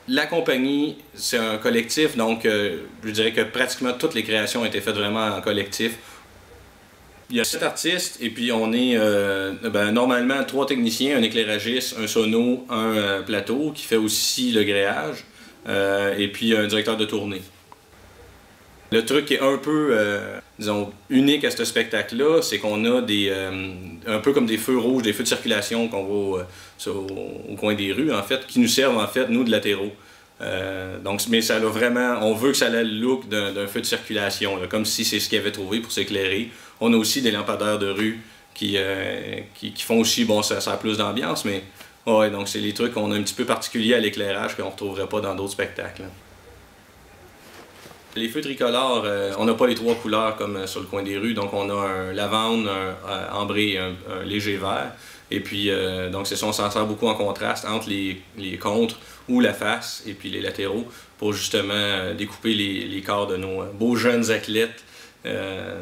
La compagnie, c'est un collectif, donc je dirais que pratiquement toutes les créations ont été faites vraiment en collectif. Il y a 7 artistes et puis on est normalement 3 techniciens, un éclairagiste, un sono, un plateau qui fait aussi le gréage et puis un directeur de tournée. Le truc qui est un peu, disons, unique à ce spectacle-là, c'est qu'on a un peu comme des feux rouges, des feux de circulation qu'on voit au coin des rues, en fait, qui nous servent, en fait, nous, de latéraux. Mais ça a vraiment, on veut que ça ait le look d'un feu de circulation, là, comme si c'est ce qu'ils avaient trouvé pour s'éclairer. On a aussi des lampadaires de rue qui font aussi, bon, ça a plus d'ambiance, mais ouais, donc c'est les trucs qu'on a un petit peu particuliers à l'éclairage qu'on ne retrouverait pas dans d'autres spectacles. Les feux tricolores, on n'a pas les 3 couleurs comme sur le coin des rues, donc on a un lavande, un ambré et un léger vert. Et puis, donc c'est ça, on s'en sert beaucoup en contraste entre les contres ou la face et puis les latéraux pour justement découper les corps de nos beaux jeunes athlètes.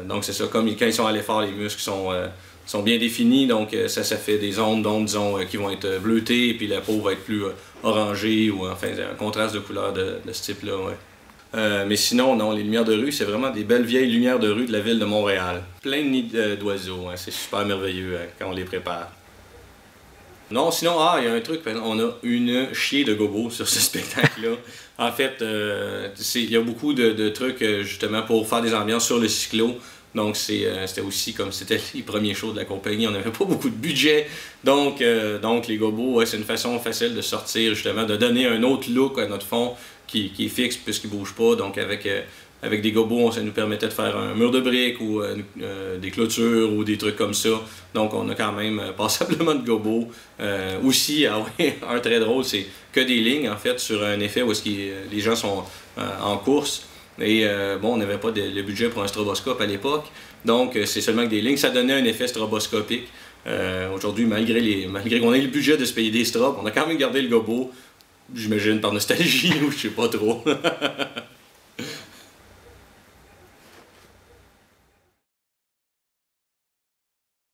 Donc c'est ça, comme quand ils sont à l'effort, les muscles sont bien définis, donc ça fait des ondes d'ondes, disons, qui vont être bleutées et puis la peau va être plus orangée ou enfin un contraste de couleur de ce type-là. Ouais. Mais sinon, non, les lumières de rue, c'est vraiment des belles vieilles lumières de rue de la ville de Montréal. Plein de nids d'oiseaux, hein, c'est super merveilleux quand on les prépare. Non, sinon, il y a un truc, on a une chier de gobo sur ce spectacle-là. En fait, il y a beaucoup de trucs justement pour faire des ambiances sur le cyclo. Donc c'était aussi comme c'était les premiers shows de la compagnie, on n'avait pas beaucoup de budget. Donc les gobos, ouais, c'est une façon facile de sortir justement, de donner un autre look à notre fond qui est fixe puisqu'il ne bouge pas. Donc avec des gobos, ça nous permettait de faire un mur de briques ou des clôtures ou des trucs comme ça. Donc on a quand même passablement de gobos. Aussi, un très drôle, c'est que des lignes en fait sur un effet où les gens sont en course. Et bon, on n'avait pas le budget pour un stroboscope à l'époque, donc c'est seulement que des lignes. Ça donnait un effet stroboscopique. Aujourd'hui, malgré qu'on ait le budget de se payer des strobes, on a quand même gardé le gobo, j'imagine par nostalgie ou je sais pas trop.